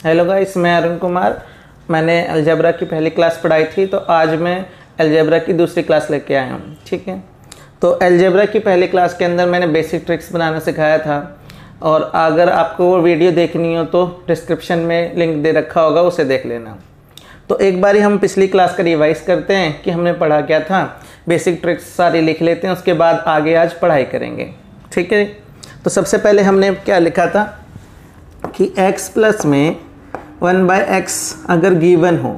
Hello guys, मैं अरुण कुमार। मैंने algebra की पहली क्लास पढ़ाई थी, तो आज मैं अलजेब्रा की दूसरी क्लास लेके आया हूँ। ठीक है, तो अलजेब्रा की पहली क्लास के अंदर मैंने बेसिक ट्रिक्स बनाना सिखाया था, और अगर आपको वो वीडियो देखनी हो तो डिस्क्रिप्शन में लिंक दे रखा होगा, उसे देख लेना। तो एक बारी हम पिछली क्लास का रिवाइज करते हैं कि हमने पढ़ा क्या था। बेसिक ट्रिक्स सारी लिख लेते हैं, उसके बाद आगे आज पढ़ाई करेंगे। ठीक है, तो सबसे पहले हमने क्या लिखा था कि x प्लस में 1/x अगर गिवन हो,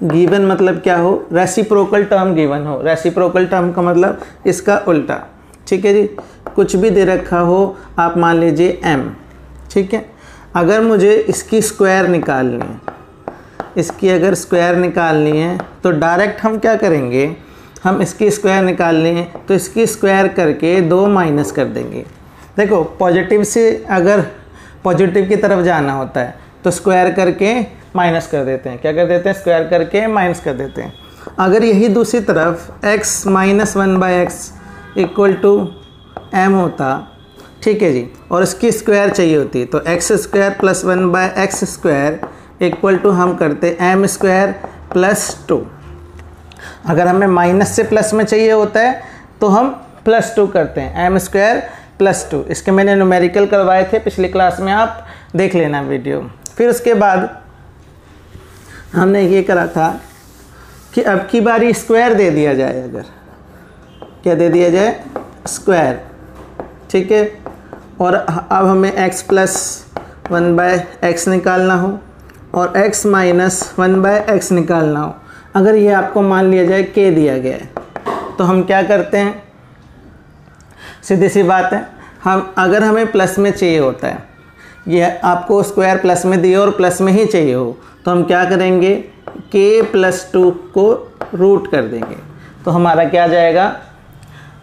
गिवन मतलब क्या हो, रेसिप्रोकल टर्म गिवन हो। रेसिप्रोकल टर्म का मतलब इसका उल्टा। ठीक है जी, कुछ भी दे रखा हो, आप मान लीजिए m। ठीक है, अगर मुझे इसकी स्क्वायर निकालनी है, इसकी अगर स्क्वायर निकालनी है तो डायरेक्ट हम क्या करेंगे, हम इसकी स्क्वायर निकालनी है तो इसकी स्क्वायर करके 2 माइनस कर देंगे। देखो, पॉजिटिव से अगर पॉजिटिव की तरफ जाना होता है तो स्क्वायर करके माइनस कर देते हैं। क्या कर देते हैं? स्क्वायर करके माइनस कर देते हैं। अगर यही दूसरी तरफ x minus 1/x equal to m होता, ठीक है जी, और इसकी स्क्वायर चाहिए होती, तो x square plus 1/x square equal to हम करते m स्क्वायर प्लस 2। अगर हमें माइनस से प्लस में चाहिए होता है तो हम प्लस 2 करते हैं, m स्क्वायर प्लस 2। इसके मैंने न्यूमेरिकल करवाए थे पिछली क्लास में, आप देख लेना वीडियो। फिर उसके बाद हमने ये करा था कि अब की बारी स्क्वायर दे दिया जाए। अगर क्या दे दिया जाए? स्क्वायर। ठीक है, और अब हमें x प्लस 1/x निकालना हो और x माइनस 1/x निकालना हो। अगर ये आपको मान लिया जाए k दिया गया है तो हम क्या करते हैं, सीधी सी बात है, हम अगर हमें प्लस में चाहिए होता है, यह आपको स्क्वायर प्लस में दिए और प्लस में ही चाहिए हो, तो हम क्या करेंगे, k प्लस 2 को रूट कर देंगे, तो हमारा क्या आ जाएगा,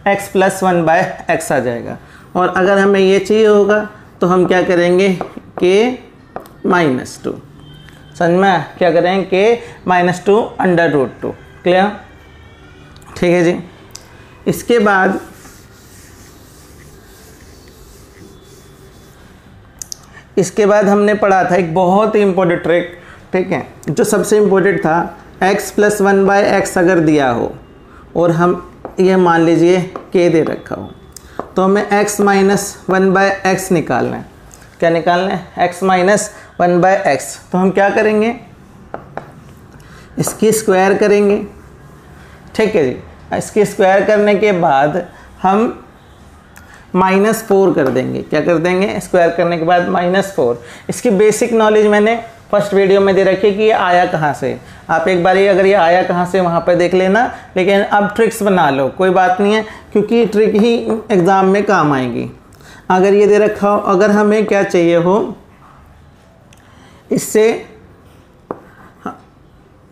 x प्लस 1/x आ जाएगा। और अगर हमें ये चाहिए होगा तो हम क्या करेंगे, k माइनस 2। समझ में? क्या करेंगे, k minus 2 under root 2। Clear? ठीक है जी। इसके बाद हमने पढ़ा था एक बहुत ही इम्पोर्टेंट ट्रिक। ठीक है, जो सबसे इम्पोर्टेंट था, x प्लस 1/x अगर दिया हो और हम ये मान लीजिए k दे रखा हो, तो हमें x माइनस 1/x निकालना है। क्या निकालना है? x minus 1/x। तो हम क्या करेंगे, इसकी स्क्वायर करेंगे। ठीक है जी, इसकी स्क्वायर करने के बाद हम -4 कर देंगे। क्या कर देंगे? स्क्वायर करने के बाद -4। इसकी बेसिक नॉलेज मैंने फर्स्ट वीडियो में दे रखी है कि ये आया कहाँ से। आप एक बार अगर ये आया कहाँ से वहाँ पर देख लेना, लेकिन अब ट्रिक्स बना लो, कोई बात नहीं है, क्योंकि ये ट्रिक ही एग्ज़ाम में काम आएगी। अगर ये दे रखा हो, अगर हमें क्या चाहिए हो, इससे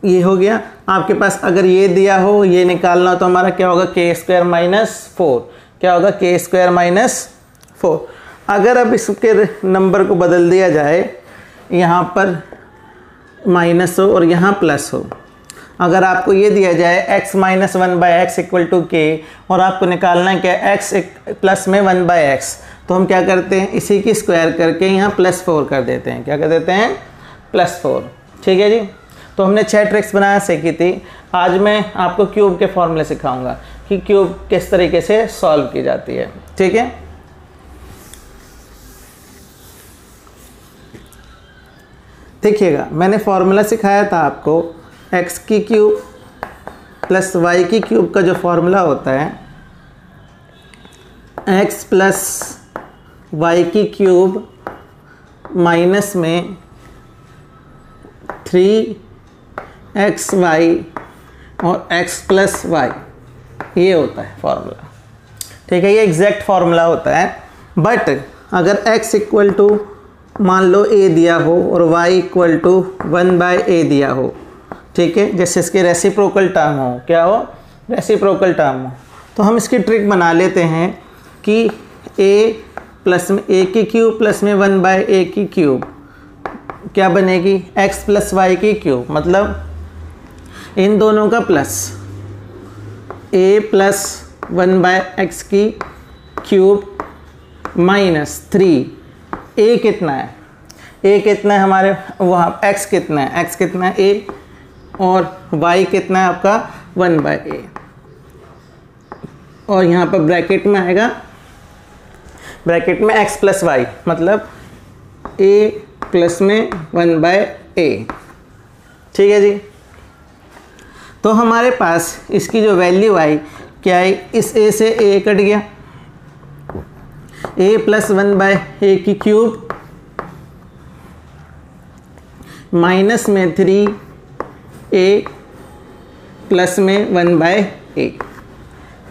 ये हो गया आपके पास। अगर ये दिया हो, ये निकालना हो, तो हमारा क्या होगा, k स्क्वायर माइनस 4। क्या होगा? k square minus 4। अगर अब इसके नंबर को बदल दिया जाए, यहाँ पर माइनस हो और यहाँ प्लस हो। अगर आपको ये दिया जाए x minus 1/x equal to k, और आपको निकालना है क्या, x प्लस में 1/x, तो हम क्या करते हैं, इसी की स्क्वायर करके यहाँ +4 कर देते हैं। क्या कर देते हैं? +4। ठीक है जी। तो हमने 6 ट्रिक्स बनाना सीखी थी। आज मैं आपको क्यूब के फॉर्मूले सिखाऊंगा कि क्यूब किस तरीके से सॉल्व की जाती है। ठीक है, देखिएगा, मैंने फॉर्मूला सिखाया था आपको, x की क्यूब प्लस y की क्यूब का जो फॉर्मूला होता है, x प्लस y की क्यूब माइनस में 3xy और x प्लस y, ये होता है फॉर्मूला। ठीक है, ये एग्जैक्ट फॉर्मूला होता है। बट अगर x इक्वल टू मान लो a दिया हो और y इक्वल टू 1/a दिया हो, ठीक है, जैसे इसके रेसिप्रोकल टर्म हो, क्या हो, रेसिप्रोकल टर्म हो, तो हम इसकी ट्रिक बना लेते हैं कि a प्लस में a की क्यूब प्लस में 1/a की क्यूब क्या बनेगी, x प्लस y की क्यूब, मतलब इन दोनों का प्लस, a प्लस 1/x की क्यूब माइनस 3। a कितना है, ए कितना है हमारे वहाँ, एक्स कितना है, एक्स कितना है ए, और वाई कितना है आपका 1/a, और यहाँ पर ब्रैकेट में आएगा, ब्रैकेट में x प्लस वाई, मतलब a प्लस में 1/a। ठीक है जी। तो हमारे पास इसकी जो वैल्यू आई क्या है, इस a से a कट गया, a प्लस 1/a की क्यूब माइनस में 3a प्लस में 1/a।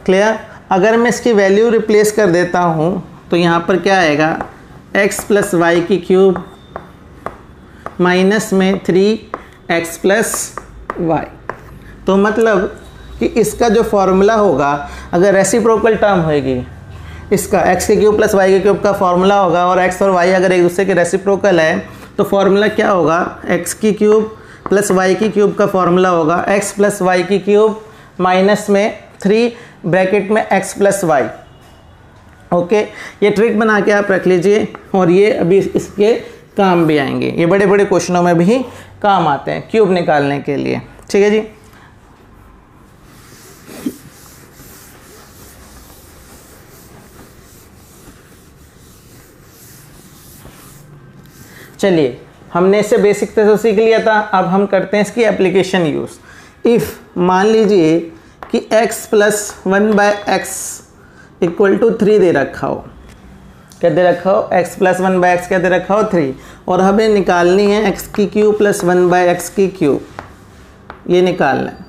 क्लियर। अगर मैं इसकी वैल्यू रिप्लेस कर देता हूँ तो यहाँ पर क्या आएगा, x प्लस वाई की क्यूब माइनस में 3x प्लस वाई। तो मतलब कि इसका जो फॉर्मूला होगा, अगर रेसिप्रोकल टर्म होगी, इसका x की क्यूब प्लस वाई की क्यूब का फॉर्मूला होगा, और x और y अगर एक दूसरे के रेसिप्रोकल है तो फॉर्मूला क्या होगा, x की क्यूब प्लस वाई की क्यूब का फॉर्मूला होगा x प्लस वाई की क्यूब माइनस में 3 ब्रैकेट में x प्लस वाई। ओके, ये ट्रिक बना के आप रख लीजिए, और ये अभी इसके काम भी आएंगे, ये बड़े बड़े क्वेश्चनों में भी काम आते हैं क्यूब निकालने के लिए। ठीक है जी। चलिए, हमने इससे बेसिक तो सीख लिया था, अब हम करते हैं इसकी एप्लीकेशन यूज़। इफ़ मान लीजिए कि x plus 1/x equal to 3 दे रखा हो, क्या दे रखा हो, x प्लस 1/x क्या दे रखा हो 3, और हमें निकालनी है x की क्यूब प्लस 1/x की क्यूब, ये निकालना है।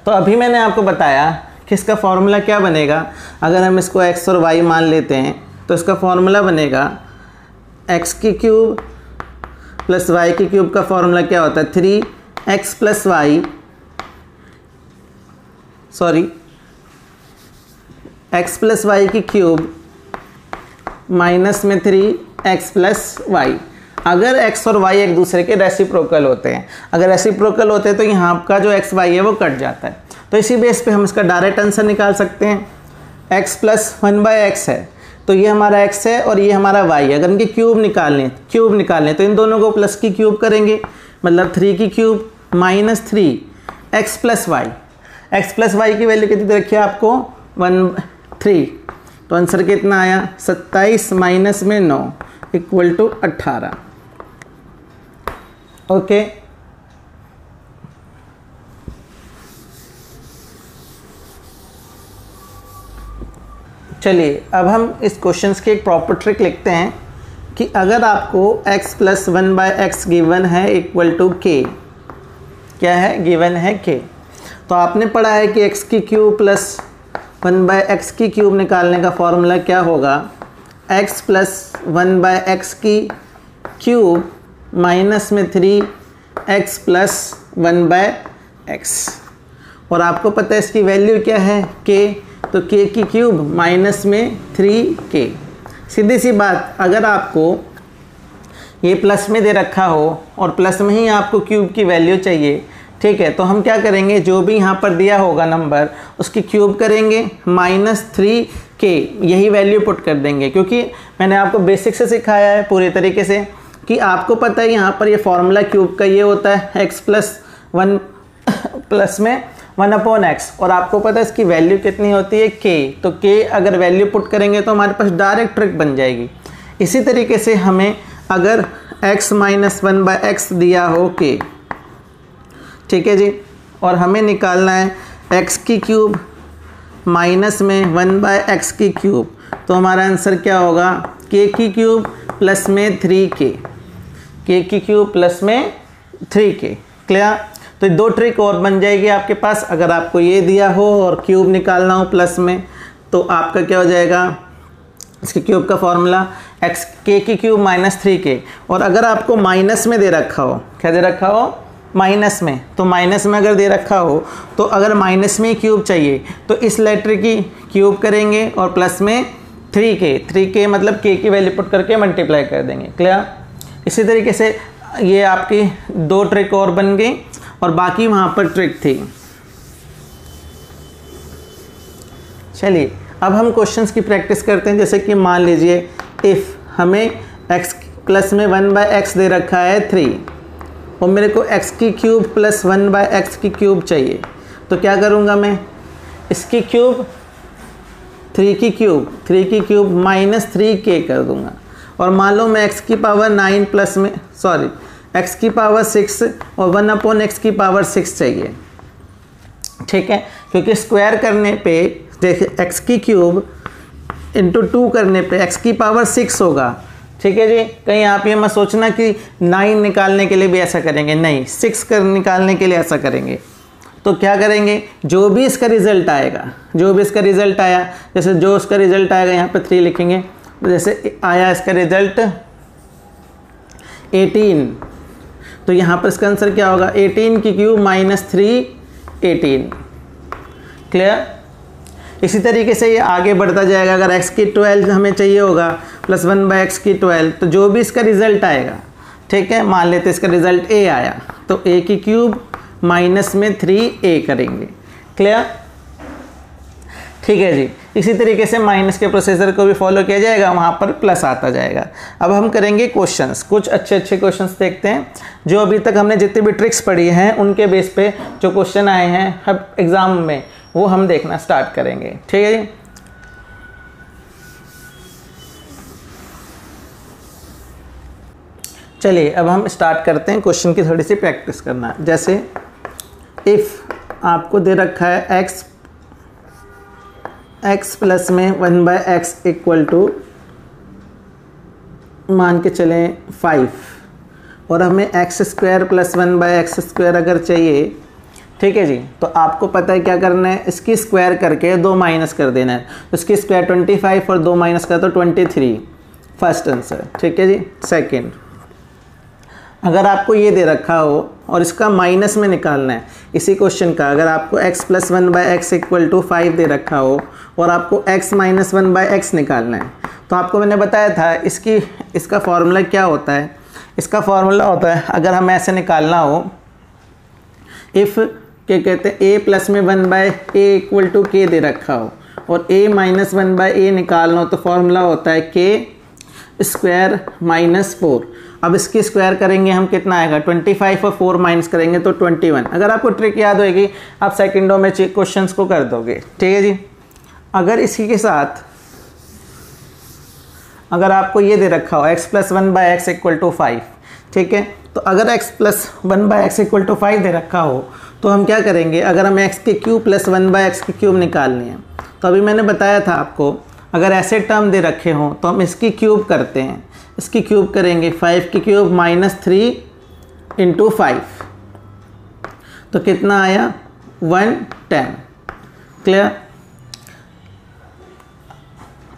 तो अभी मैंने आपको बताया कि इसका फॉर्मूला क्या बनेगा, अगर हम इसको x और y मान लेते हैं तो इसका फॉर्मूला बनेगा x की क्यूब प्लस y की क्यूब का फॉर्मूला क्या होता है, 3x plus y, sorry x plus y की क्यूब माइनस में 3x प्लस वाई। अगर x और y एक दूसरे के रेसिप्रोकल होते हैं, अगर रेसिप्रोकल होते हैं तो यहाँ का जो x y है वो कट जाता है। तो इसी बेस पे हम इसका डायरेक्ट आंसर निकाल सकते हैं। x प्लस 1/x है तो ये हमारा x है और ये हमारा y है। अगर इनके क्यूब निकालने तो इन दोनों को प्लस की क्यूब करेंगे, मतलब 3 की cube minus 3x plus y. x plus y की वैल्यू कितनी रखी है आपको 3, तो आंसर कितना आया 27 माइनस में 9 इक्वल टू 18। ओके, चलिए अब हम इस क्वेश्चन की एक प्रॉपर ट्रिक लिखते हैं कि अगर आपको x प्लस 1/x गिवन है इक्वल टू k, क्या है गिवन है k, तो आपने पढ़ा है कि x की क्यूब प्लस 1/x की क्यूब निकालने का फॉर्मूला क्या होगा, x प्लस 1/x की क्यूब माइनस में 3x प्लस 1/x, और आपको पता है इसकी वैल्यू क्या है k, तो k की क्यूब माइनस में 3k। सीधी सी बात, अगर आपको ये प्लस में दे रखा हो और प्लस में ही आपको क्यूब की वैल्यू चाहिए, ठीक है, तो हम क्या करेंगे, जो भी यहाँ पर दिया होगा नंबर उसकी क्यूब करेंगे माइनस 3k, यही वैल्यू पुट कर देंगे। क्योंकि मैंने आपको बेसिक से सिखाया है पूरे तरीके से कि आपको पता है यहाँ पर ये फॉर्मूला क्यूब का ये होता है x प्लस 1 प्लस में 1/x, और आपको पता है इसकी वैल्यू कितनी होती है k, तो k अगर वैल्यू पुट करेंगे तो हमारे पास डायरेक्ट ट्रिक बन जाएगी। इसी तरीके से हमें अगर x माइनस 1/x दिया हो k, ठीक है जी, और हमें निकालना है x की क्यूब माइनस में 1/x की क्यूब, तो हमारा आंसर क्या होगा k की क्यूब प्लस में 3k, k की क्यूब प्लस में 3k। क्लियर। तो दो ट्रिक और बन जाएगी आपके पास। अगर आपको ये दिया हो और क्यूब निकालना हो प्लस में, तो आपका क्या हो जाएगा, इसके क्यूब का फॉर्मूला x k की क्यूब माइनस 3k, और अगर आपको माइनस में दे रखा हो, क्या दे रखा हो माइनस में, तो माइनस में अगर दे रखा हो तो अगर माइनस में क्यूब चाहिए तो इस लेटर की क्यूब करेंगे और प्लस में 3k मतलब k की वैल्यू पुट करके मल्टीप्लाई कर देंगे। क्लियर। इसी तरीके से ये आपकी दो ट्रिक और बन गई, और बाकी वहाँ पर ट्रिक थी। चलिए अब हम क्वेश्चंस की प्रैक्टिस करते हैं। जैसे कि मान लीजिए इफ़ हमें x प्लस में 1/x दे रखा है 3 और मेरे को x की क्यूब प्लस 1/x की क्यूब चाहिए। तो क्या करूँगा मैं, इसकी क्यूब 3 की क्यूब माइनस 3k कर दूँगा। और मान लो मैं x की पावर 9 प्लस में x की पावर 6 और 1/x की पावर 6 चाहिए। ठीक है, क्योंकि स्क्वायर करने पे देखिए x की क्यूब इंटू 2 करने पे x की पावर 6 होगा। ठीक है जी, कहीं आप ये मत सोचना कि 9 निकालने के लिए भी ऐसा करेंगे, नहीं, 6 कर निकालने के लिए ऐसा करेंगे। तो क्या करेंगे, जो भी इसका रिजल्ट आएगा, जो भी इसका रिजल्ट आया, जैसे जो उसका रिजल्ट आएगा यहाँ पे 3 लिखेंगे। जैसे आया इसका रिजल्ट 18, तो यहाँ पर इसका आंसर क्या होगा, 18 की क्यूब माइनस 3 18। क्लियर। इसी तरीके से ये आगे बढ़ता जाएगा। अगर x की 12 हमें चाहिए होगा प्लस 1/x की 12, तो जो भी इसका रिजल्ट आएगा, ठीक है, मान लेते इसका रिजल्ट a आया तो a की क्यूब माइनस में 3a करेंगे। क्लियर। ठीक है जी, इसी तरीके से माइनस के प्रोसीजर को भी फॉलो किया जाएगा, वहाँ पर प्लस आता जाएगा। अब हम करेंगे क्वेश्चंस, कुछ अच्छे अच्छे क्वेश्चंस देखते हैं जो अभी तक हमने जितनी भी ट्रिक्स पढ़ी हैं उनके बेस पे जो क्वेश्चन आए हैं अब एग्ज़ाम में, वो हम देखना स्टार्ट करेंगे। ठीक है जी। चलिए अब हम स्टार्ट करते हैं क्वेश्चन की थोड़ी सी प्रैक्टिस करना। जैसे इफ़ आपको दे रखा है x प्लस में 1/x इक्वल टू मान के चलें 5 और हमें x² प्लस 1/x² अगर चाहिए, ठीक है जी, तो आपको पता है क्या करना है, इसकी स्क्वायर करके 2 माइनस कर देना है। तो इसकी स्क्वायर 25 और 2 माइनस का तो 23, फर्स्ट आंसर। ठीक है जी। सेकंड, अगर आपको ये दे रखा हो और इसका माइनस में निकालना है इसी क्वेश्चन का, अगर आपको x plus 1/x equal to 5 दे रखा हो और आपको x माइनस 1/x निकालना है, तो आपको मैंने बताया था इसका फॉर्मूला क्या होता है। इसका फॉर्मूला होता है, अगर हमें ऐसे निकालना हो, इफ़ क्या कहते हैं, a प्लस में 1/a इक्वल टू k दे रखा हो और a माइनस 1/a निकालना हो, तो फॉर्मूला होता है k स्क्वायर माइनस 4। अब इसकी स्क्वायर करेंगे हम, कितना आएगा, 25 और 4 माइनस करेंगे तो 21। अगर आपको ट्रिक याद होगी आप सेकंडों में क्वेश्चंस को कर दोगे। ठीक है जी। अगर इसी के साथ अगर आपको ये दे रखा हो x plus 1/x equal to 5, ठीक है, तो अगर x plus 1/x equal to 5 दे रखा हो तो हम क्या करेंगे, अगर हमें x की क्यूब प्लस 1/x की क्यूब निकालनी है, तो अभी मैंने बताया था आपको, अगर ऐसे टर्म दे रखे हों तो हम इसकी क्यूब करते हैं। इसकी क्यूब करेंगे, 5 की क्यूब माइनस 3 इंटू 5, तो कितना आया, 110। क्लियर।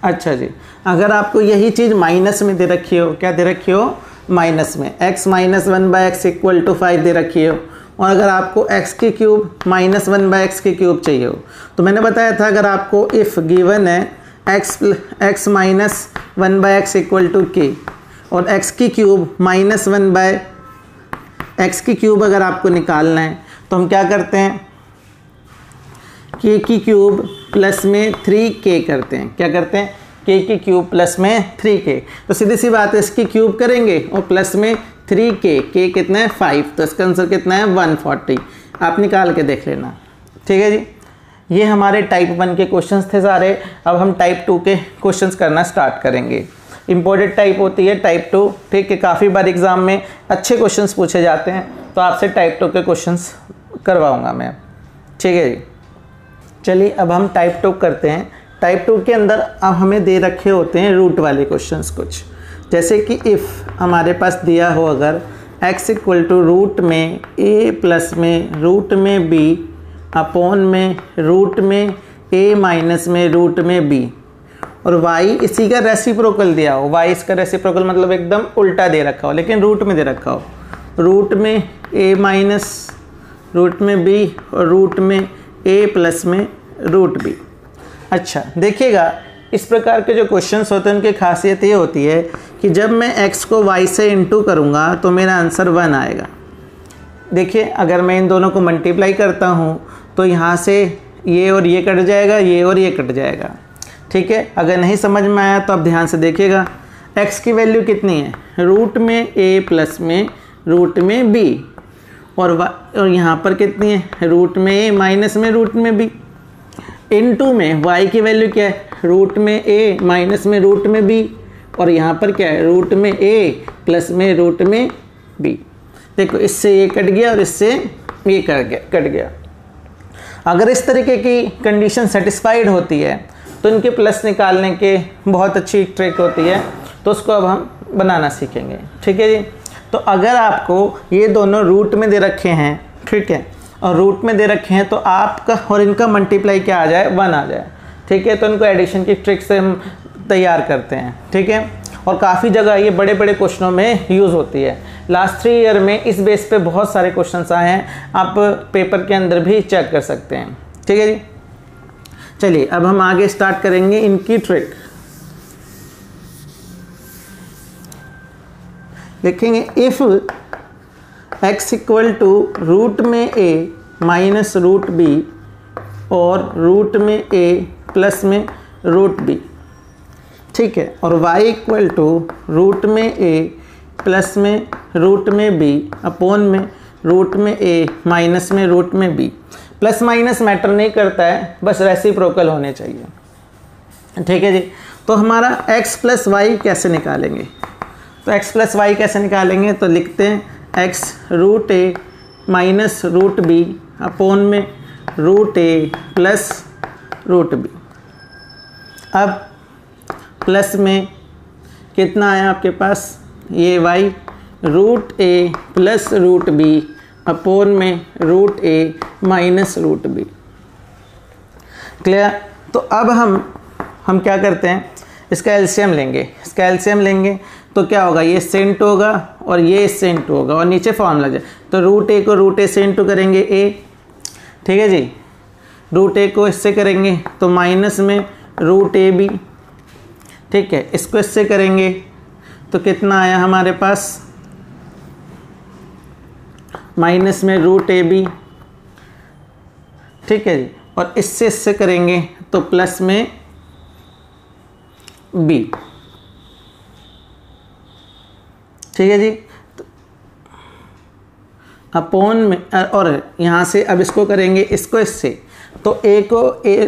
अच्छा जी, अगर आपको यही चीज़ माइनस में दे रखी हो, क्या दे रखी हो, माइनस में x minus 1/x equal to 5 दे रखी हो, और अगर आपको x की क्यूब माइनस 1/x की क्यूब चाहिए हो, तो मैंने बताया था अगर आपको इफ़ गिवन है x minus 1/x equal to k और x की क्यूब माइनस 1/x की क्यूब अगर आपको निकालना है, तो हम क्या करते हैं, k की क्यूब प्लस में 3k करते हैं। क्या करते हैं, k की क्यूब प्लस में 3k। तो सीधी सी बात है, इसकी क्यूब करेंगे और प्लस में 3k, k कितना है 5, तो इसका आंसर कितना है 140। आप निकाल के देख लेना। ठीक है जी। ये हमारे टाइप 1 के क्वेश्चंस थे सारे। अब हम टाइप 2 के क्वेश्चंस करना स्टार्ट करेंगे। इम्पोर्टेड टाइप होती है टाइप 2, ठीक है, काफ़ी बार एग्ज़ाम में अच्छे क्वेश्चंस पूछे जाते हैं, तो आपसे टाइप 2 के क्वेश्चंस करवाऊँगा मैं। ठीक है जी। चलिए अब हम टाइप 2 करते हैं। टाइप 2 के अंदर अब हमें दे रखे होते हैं रूट वाले क्वेश्चंस कुछ, जैसे कि इफ़ हमारे पास दिया हो अगर x इक्वल टू रूट में a प्लस में रूट में b अपॉन में रूट में a माइनस में रूट में b, और y इसी का रेसिप्रोकल दिया हो। y इसका रेसिप्रोकल मतलब एकदम उल्टा दे रखा हो, लेकिन रूट में दे रखा हो, रूट में a माइनस रूट में b और रूट में a प्लस में रूट b। अच्छा देखिएगा, इस प्रकार के जो क्वेश्चंस होते हैं उनकी खासियत ये होती है कि जब मैं x को y से इंटू करूँगा तो मेरा आंसर 1 आएगा। देखिए अगर मैं इन दोनों को मल्टीप्लाई करता हूँ तो यहाँ से ये और ये कट जाएगा, ये और ये कट जाएगा। ठीक है, अगर नहीं समझ में आया तो आप ध्यान से देखिएगा। x की वैल्यू कितनी है, रूट में a प्लस में रूट में b, और यहाँ पर कितनी है, रूट में a माइनस में रूट में b, इनटू में y की वैल्यू क्या है, रूट में a माइनस में रूट में b, और यहाँ पर क्या है, रूट में a प्लस में रूट में b। देखो इससे ये कट गया और इससे ये कट गया। अगर इस तरीके की कंडीशन सेटिस्फाइड होती है तो इनके प्लस निकालने के बहुत अच्छी ट्रिक होती है, तो उसको अब हम बनाना सीखेंगे। ठीक है जी। तो अगर आपको ये दोनों रूट में दे रखे हैं, ठीक है, और रूट में दे रखे हैं, तो आपका और इनका मल्टीप्लाई क्या आ जाए, 1 आ जाए। ठीक है, तो इनको एडिशन की ट्रिक से हम तैयार करते हैं। ठीक है, और काफ़ी जगह ये बड़े बड़े क्वेश्चनों में यूज़ होती है। लास्ट 3 ईयर में इस बेस पे बहुत सारे क्वेश्चंस आए हैं, आप पेपर के अंदर भी चेक कर सकते हैं। ठीक है जी। चलिए अब हम आगे स्टार्ट करेंगे इनकी ट्रिक। लिखेंगे if x equal to root में a माइनस रूट b और रूट में a प्लस में रूट b। ठीक है, और y इक्वल टू रूट में a प्लस में रूट में b अपोन में रूट में a माइनस में रूट में b। प्लस माइनस मैटर नहीं करता है, बस रेसिप्रोकल होने चाहिए। ठीक है जी। तो हमारा x प्लस वाई कैसे निकालेंगे, तो x प्लस वाई कैसे निकालेंगे, तो लिखते हैं x root a minus root b upon में root a plus root b। अब प्लस में कितना आया आपके पास, ये y root a plus root b upon में root a minus root b। Clear. तो अब हम क्या करते हैं, इसका एलसीएम लेंगे। इसका एलसीएम लेंगे तो क्या होगा, ये इससे इंटू होगा और ये इससे इंटू होगा, और नीचे फॉर्मूला जाए तो रूट a को रूट a से इंटू करेंगे a। ठीक है जी। रूट a को इससे करेंगे तो माइनस में रूट a b। ठीक है, इसको इससे करेंगे तो कितना आया हमारे पास, माइनस में रूट ए बी। ठीक है जी। और इससे करेंगे तो प्लस में बी। ठीक है जी। तो अपोन में, और यहाँ से अब इसको करेंगे इसको इससे, तो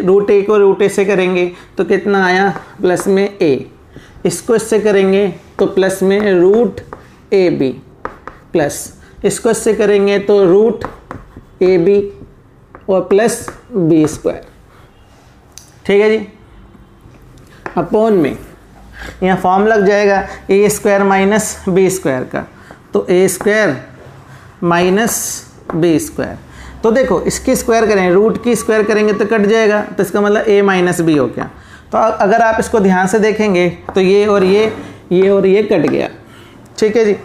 रूट ए को रूट ए से करेंगे तो कितना आया, प्लस में ए। इसको इससे करेंगे तो प्लस में रूट ए बी, प्लस इसको इससे करेंगे तो रूट ए बी और प्लस बी स्क्वायर। ठीक है जी। अपोन में यहाँ फॉर्म लग जाएगा ए स्क्वायर माइनस बी स्क्वायर का, तो ए स्क्वायर माइनस बी स्क्वायर। तो देखो इसकी स्क्वायर करेंगे, रूट की स्क्वायर करेंगे तो कट जाएगा, तो इसका मतलब ए माइनस बी हो गया। तो अगर आप इसको ध्यान से देखेंगे तो ये और ये कट गया। ठीक है जी।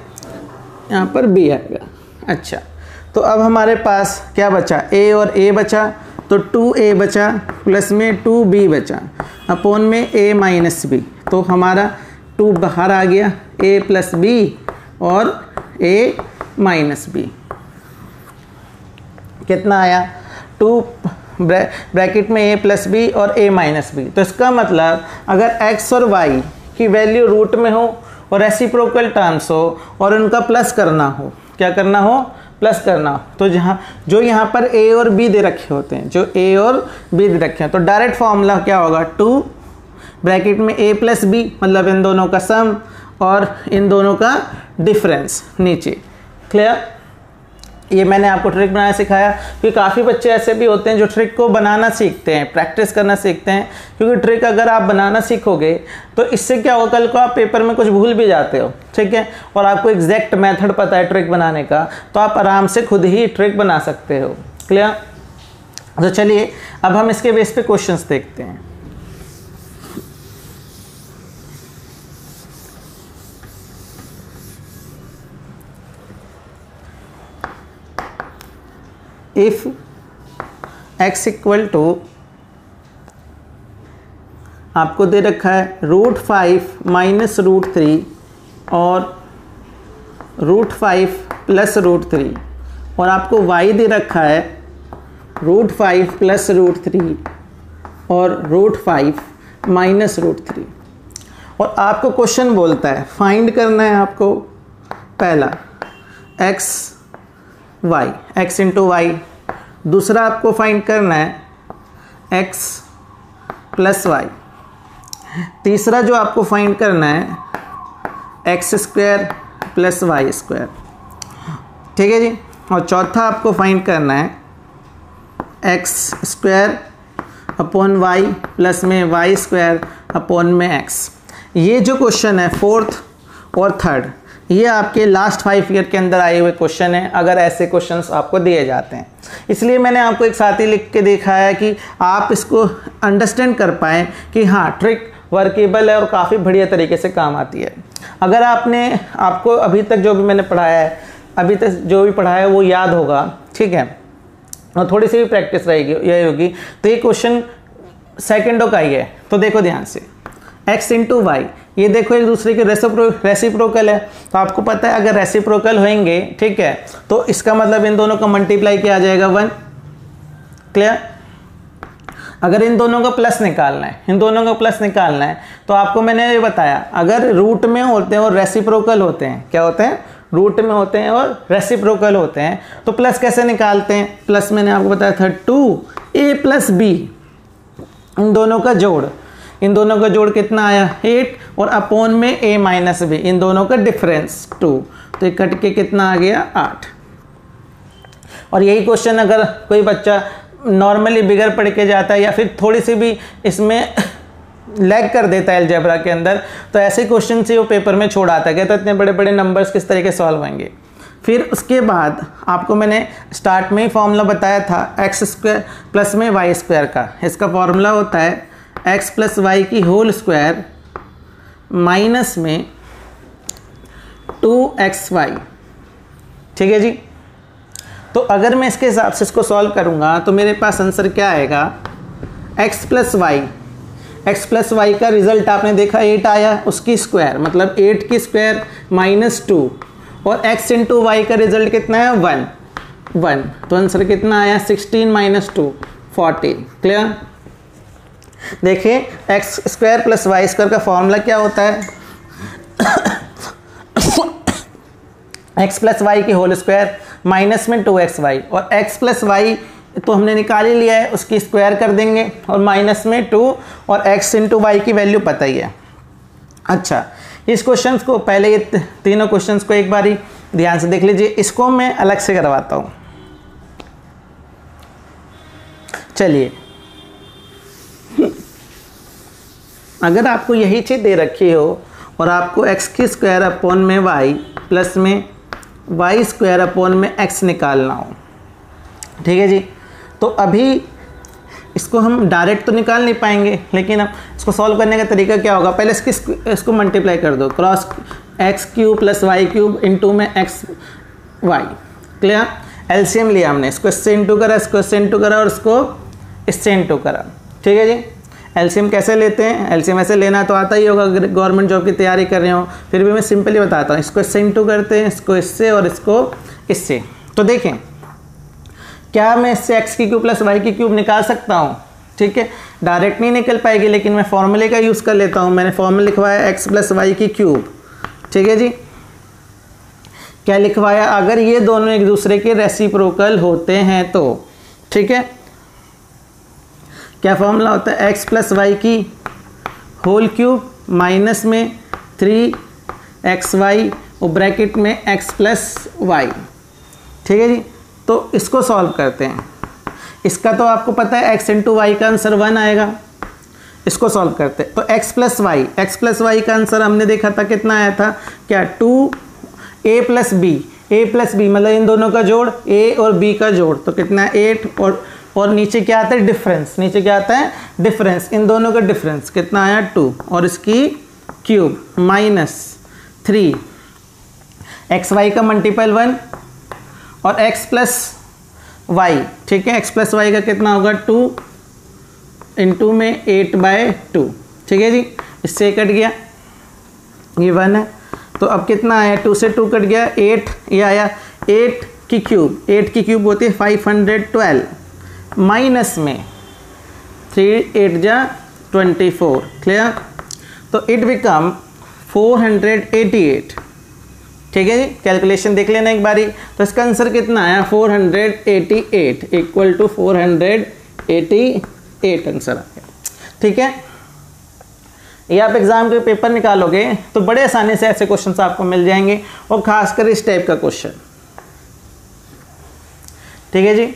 यहाँ पर बी आएगा। अच्छा, तो अब हमारे पास क्या बचा, a और a बचा, तो 2a बचा प्लस में 2b बचा अपोन में a माइनस बी। तो हमारा 2 बाहर आ गया, a प्लस बी और a माइनस बी। कितना आया, 2 ब्रैकेट में a प्लस बी और a माइनस बी। तो इसका मतलब अगर x और y की वैल्यू रूट में हो और रेसिप्रोकल टर्म्स हो और उनका प्लस करना हो, क्या करना हो, प्लस करना हो, तो जो यहाँ पर a और b दे रखे होते हैं, जो a और b दे रखे हैं, तो डायरेक्ट फॉर्मूला क्या होगा, 2 ब्रैकेट में a प्लस बी, मतलब इन दोनों का सम और इन दोनों का डिफरेंस नीचे। क्लियर। ये मैंने आपको ट्रिक बनाना सिखाया, क्योंकि काफ़ी बच्चे ऐसे भी होते हैं जो ट्रिक को बनाना सीखते हैं, प्रैक्टिस करना सीखते हैं। क्योंकि ट्रिक अगर आप बनाना सीखोगे तो इससे क्या होगा, कल को आप पेपर में कुछ भूल भी जाते हो। ठीक है, और आपको एग्जैक्ट मेथड पता है ट्रिक बनाने का, तो आप आराम से खुद ही ट्रिक बना सकते हो। क्लियर। तो चलिए अब हम इसके बेस पे क्वेश्चंस देखते हैं। इफ x इक्वल टू, आपको दे रखा है √5 माइनस √3 और √5 प्लस √3, और आपको y दे रखा है √5 प्लस √3 और √5 माइनस √3, और आपको क्वेश्चन बोलता है फाइंड करना है आपको पहला x y, x into y, दूसरा आपको फाइंड करना है एक्स प्लस वाई, तीसरा जो आपको फाइंड करना है x square plus y square, ठीक है जी, और चौथा आपको फाइंड करना है x square upon y plus में वाई स्क्वायर अपॉन में एक्स। ये जो क्वेश्चन है फोर्थ और थर्ड, ये आपके लास्ट 5 ईयर के अंदर आए हुए क्वेश्चन हैं, अगर ऐसे क्वेश्चंस आपको दिए जाते हैं। इसलिए मैंने आपको एक साथ ही लिख के देखा है कि आप इसको अंडरस्टैंड कर पाएँ कि हाँ ट्रिक वर्केबल है और काफ़ी बढ़िया तरीके से काम आती है। अगर आपको अभी तक जो भी मैंने पढ़ाया है, अभी तक जो भी पढ़ाया है वो याद होगा, ठीक है, और थोड़ी सी भी प्रैक्टिस रहेगी यही होगी, तो ये क्वेश्चन सेकंडों का ही है। तो देखो ध्यान से, x इंटू वाई, ये देखो एक दूसरे के रेसिप्रोकल है, तो आपको पता है अगर रेसिप्रोकल होंगे, ठीक है, तो इसका मतलब इन दोनों का मल्टीप्लाई क्या आ जाएगा 1, क्लियर। अगर इन दोनों का प्लस निकालना है, इन दोनों का प्लस निकालना है, तो आपको मैंने ये बताया अगर रूट में होते हैं और रेसिप्रोकल होते हैं, क्या होते हैं, रूट में होते हैं और रेसिप्रोकल होते हैं, तो प्लस कैसे निकालते हैं, प्लस मैंने आपको बताया था 2a प्लस b, इन दोनों का जोड़, इन दोनों का जोड़ कितना आया 8 और अपॉन में a माइनस b, इन दोनों का डिफरेंस 2, तो ये कट के कितना आ गया 8। और यही क्वेश्चन अगर कोई बच्चा नॉर्मली बिगर पढ़ के जाता है या फिर थोड़ी सी भी इसमें लैग कर देता है अलजेब्रा के अंदर, तो ऐसे क्वेश्चन से वो पेपर में छोड़ आता है, कहता है इतने बड़े बड़े नंबर्स किस तरीके सॉल्व होंगे। फिर उसके बाद आपको मैंने स्टार्ट में ही फॉर्मूला बताया था एक्स स्क्वायर प्लस में वाई स्क्वायर का, इसका फॉर्मूला होता है एक्स प्लस वाई की होल स्क्वायर माइनस में 2xy, ठीक है जी। तो अगर मैं इसके हिसाब से इसको सॉल्व करूंगा तो मेरे पास आंसर क्या आएगा, x plus y, x plus y का रिजल्ट आपने देखा 8 आया, उसकी स्क्वायर मतलब 8 की स्क्वायर माइनस 2, और x इंटू वाई का रिजल्ट कितना है 1, तो आंसर कितना आया 16 माइनस 2 14, क्लियर। देखिए x square plus y square का फॉर्मूला क्या होता है x प्लस वाई की होल स्क्वायर माइनस में 2xy, और x प्लस वाई तो हमने निकाल ही लिया है, उसकी स्क्वायर कर देंगे और माइनस में 2, और x इंटू वाई की वैल्यू पता ही है। अच्छा, इस क्वेश्चंस को पहले ये तीनों क्वेश्चंस को एक बारी ध्यान से देख लीजिए, इसको मैं अलग से करवाता हूँ। चलिए, अगर आपको यही चीज़ दे रखी हो और आपको x की स्क्वायर अपॉन में y प्लस में वाई स्क्वायर अपॉन में x निकालना हो, ठीक है जी, तो अभी इसको हम डायरेक्ट तो निकाल नहीं पाएंगे, लेकिन अब इसको सॉल्व करने का तरीका क्या होगा, पहले इसको मल्टीप्लाई कर दो, cross x cube plus y cube into में एक्स वाई, क्लियर। एलसीएम लिया हमने, इसको इससे इंटू करा, इसको इससे इंटू करा और इसको इससे इंटू करा, ठीक है जी। एलसीएम कैसे लेते हैं, एलसीएम ऐसे लेना तो आता ही होगा अगर गवर्नमेंट जॉब की तैयारी कर रहे हो, फिर भी मैं सिंपली बताता हूँ, इसको इससे इंटू करते हैं, इसको इससे और इसको इससे। तो देखें क्या मैं इससे एक्स की क्यूब प्लस वाई की क्यूब निकाल सकता हूँ, ठीक है, डायरेक्ट नहीं निकल पाएगी, लेकिन मैं फॉर्मूले का यूज़ कर लेता हूँ। मैंने फॉर्मूला लिखवाया एक्स प्लस वाई की क्यूब, ठीक है जी। क्या लिखवाया, अगर ये दोनों एक दूसरे के रेसिप्रोकल होते हैं तो, ठीक है, क्या फॉर्मूला होता है एक्स प्लस वाई की होल क्यूब माइनस में 3xy और ब्रैकेट में x प्लस वाई, ठीक है जी। तो इसको सॉल्व करते हैं, इसका तो आपको पता है x इंटू वाई का आंसर 1 आएगा, इसको सॉल्व करते हैं। तो x प्लस वाई का आंसर हमने देखा था कितना आया था, क्या 2a प्लस बी मतलब इन दोनों का जोड़, a और b का जोड़, तो कितना 8, और नीचे क्या आता है डिफरेंस, नीचे क्या आता है डिफरेंस, इन दोनों का डिफरेंस कितना आया 2, और इसकी क्यूब माइनस 3, एक्स वाई का मल्टीपल 1 और x प्लस वाई, ठीक है, x प्लस वाई का कितना होगा 2 इंटू में 8/2, ठीक है जी। इससे कट गया, ये 1 है, तो अब कितना आया 2 से 2 कट गया 8, ये आया 8 की क्यूब होती है 512 माइनस में 3 8 जा 24, क्लियर। तो इट बिकम 488। ठीक है जी, कैलकुलेशन देख लेना एक बारी। तो इसका आंसर कितना आया 488 इक्वल टू 488 आंसर आ गया। ठीक है, ये आप एग्जाम के पेपर निकालोगे तो बड़े आसानी से ऐसे क्वेश्चंस आपको मिल जाएंगे, और खासकर इस टाइप का क्वेश्चन। ठीक है जी,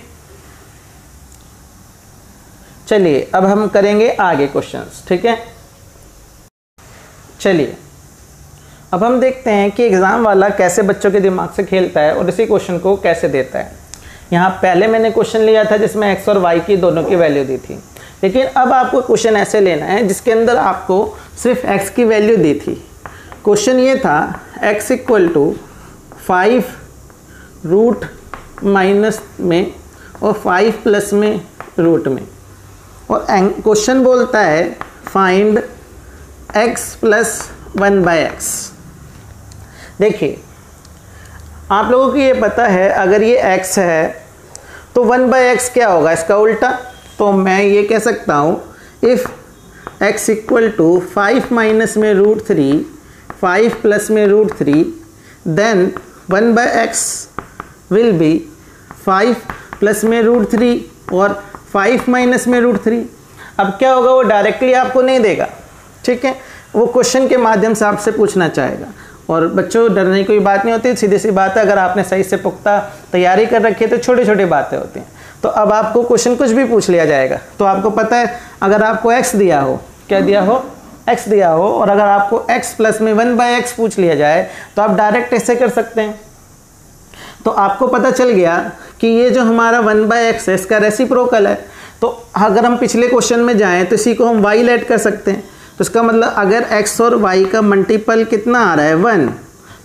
चलिए अब हम करेंगे आगे क्वेश्चंस। ठीक है, चलिए अब हम देखते हैं कि एग्ज़ाम वाला कैसे बच्चों के दिमाग से खेलता है और इसी क्वेश्चन को कैसे देता है। यहाँ पहले मैंने क्वेश्चन लिया था जिसमें x और y की दोनों की वैल्यू दी थी, लेकिन अब आपको क्वेश्चन ऐसे लेना है जिसके अंदर आपको सिर्फ x की वैल्यू दी थी। क्वेश्चन ये था x equal to 5 root minus में और 5 प्लस में रूट में, और क्वेश्चन बोलता है फाइंड x प्लस 1/x। देखिए आप लोगों को ये पता है अगर ये x है तो 1/x क्या होगा, इसका उल्टा। तो मैं ये कह सकता हूँ if x equal to 5 minus में √3 5 प्लस में √3 then 1/x will be 5 plus में √3 और 5 माइनस में √3। अब क्या होगा, वो डायरेक्टली आपको नहीं देगा, ठीक है, वो क्वेश्चन के माध्यम से आपसे पूछना चाहेगा। और बच्चों डरने की कोई बात नहीं होती, सीधी सी बात है, अगर आपने सही से पुख्ता तैयारी कर रखी है तो छोटी छोटी बातें होती हैं। तो अब आपको क्वेश्चन कुछ भी पूछ लिया जाएगा, तो आपको पता है अगर आपको x दिया हो, क्या दिया हो, x दिया हो, और अगर आपको x प्लस में 1/x पूछ लिया जाए तो आप डायरेक्ट ऐसे कर सकते हैं। तो आपको पता चल गया कि ये जो हमारा 1/x है इसका रेसिप्रोकल है। तो अगर हम पिछले क्वेश्चन में जाएँ तो इसी को हम y लेट कर सकते हैं। तो इसका मतलब अगर x और y का मल्टीपल कितना आ रहा है 1,